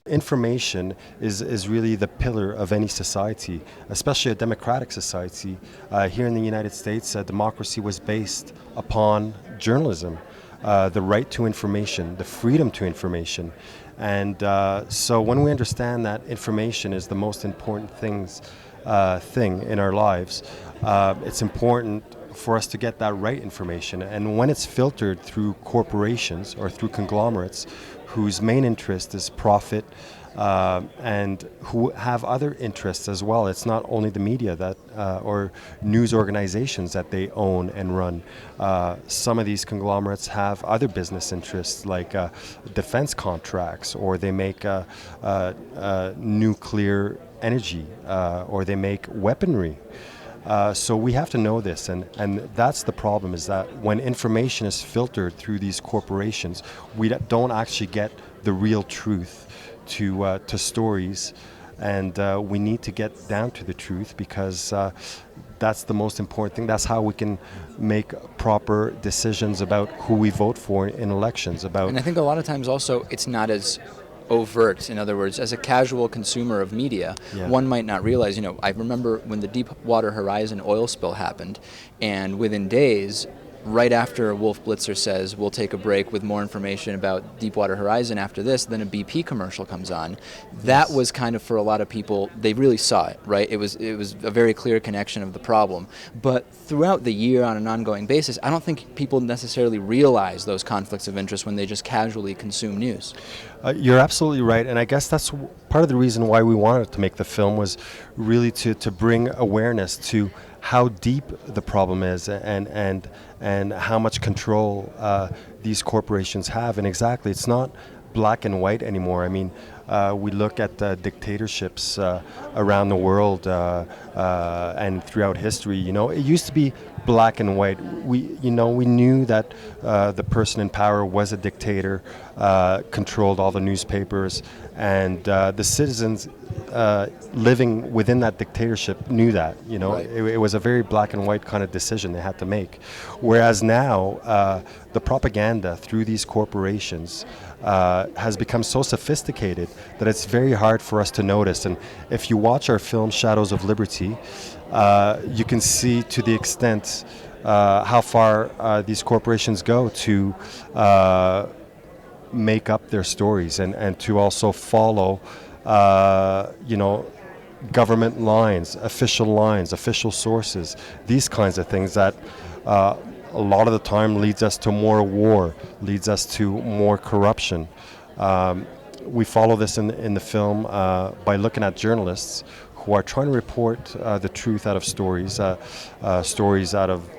information is really the pillar of any society, especially a democratic society. Here in the United States, democracy was based upon journalism, the right to information, the freedom to information. And so when we understand that information is the most important thing in our lives, it's important for us to get that right information. And when it's filtered through corporations or through conglomerates whose main interest is profit, and who have other interests as well. It's not only the media that or news organizations that they own and run. Some of these conglomerates have other business interests like defense contracts, or they make nuclear energy, or they make weaponry. So we have to know this, and that's the problem, is that when information is filtered through these corporations, we don't actually get the real truth to stories, and we need to get down to the truth, because that's the most important thing. That's how we can make proper decisions about who we vote for in elections. And I think a lot of times also it's not as overt. In other words, as a casual consumer of media, one might not realize, I remember when the Deepwater Horizon oil spill happened, and within days, right after Wolf Blitzer says, we'll take a break with more information about Deepwater Horizon after this, then a BP commercial comes on. That was kind of, for a lot of people, they really saw it, right? It was a very clear connection of the problem. But throughout the year, on an ongoing basis, I don't think people necessarily realize those conflicts of interest when they just casually consume news. You're absolutely right, and I guess that's part of the reason why we wanted to make the film, was really to bring awareness to how deep the problem is, and how much control these corporations have. And exactly, it's not black and white anymore. I mean, we look at dictatorships around the world and throughout history. It used to be black and white. We knew that the person in power was a dictator, controlled all the newspapers, and the citizens living within that dictatorship knew that. Right. It was a very black and white kind of decision they had to make. Whereas now, the propaganda through these corporations has become so sophisticated that it's very hard for us to notice. And if you watch our film Shadows of Liberty, you can see to the extent how far these corporations go to make up their stories, and to also follow government lines, official sources, these kinds of things that a lot of the time leads us to more war, leads us to more corruption. We follow this in the film by looking at journalists who are trying to report the truth out of stories, stories out of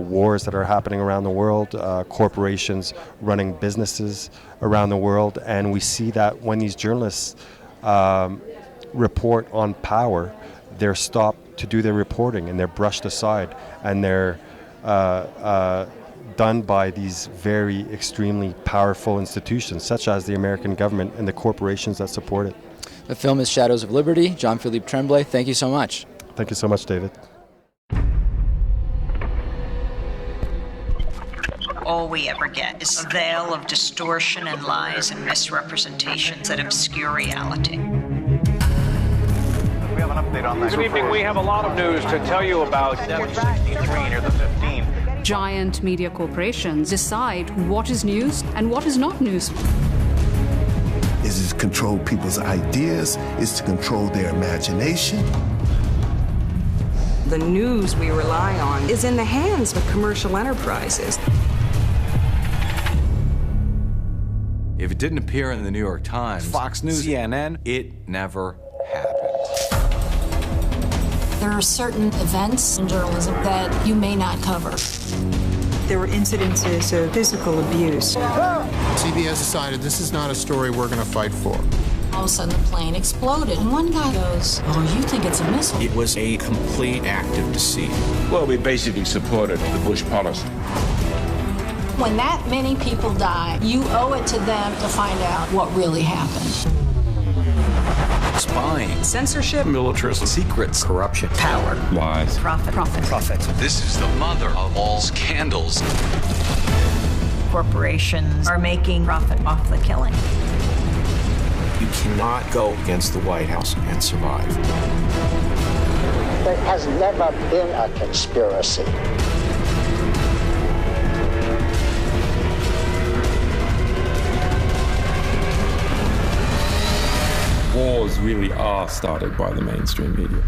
wars that are happening around the world, corporations running businesses around the world. And we see that when these journalists report on power, they're stopped to do their reporting, and they're brushed aside, and they're done by these very extremely powerful institutions, such as the American government and the corporations that support it. The film is Shadows of Liberty. Jean-Philippe Tremblay, thank you so much. Thank you so much, David. All we ever get is a veil of distortion and lies and misrepresentations that obscure reality. We have an update on that. Good evening. We have a lot of news to tell you about. 63 near the 15. Giant media corporations decide what is news and what is not news. Is it to control people's ideas? Is to control their imagination? The news we rely on is in the hands of commercial enterprises. If it didn't appear in the New York Times, Fox News, CNN, it never happened. There are certain events in journalism that you may not cover. There were incidences of physical abuse. CBS decided this is not a story we're going to fight for. All of a sudden, the plane exploded, and one guy goes, "Oh, you think it's a missile?" It was a complete act of deceit. Well, we basically supported the Bush policy. When that many people die, you owe it to them to find out what really happened. Spying, Censorship, Militarism, secrets, corruption, Power, lies, profit. This is the mother of all scandals. Corporations are making profit off the killing. You cannot go against the White House and survive. There has never been a conspiracy. Wars really are started by the mainstream media.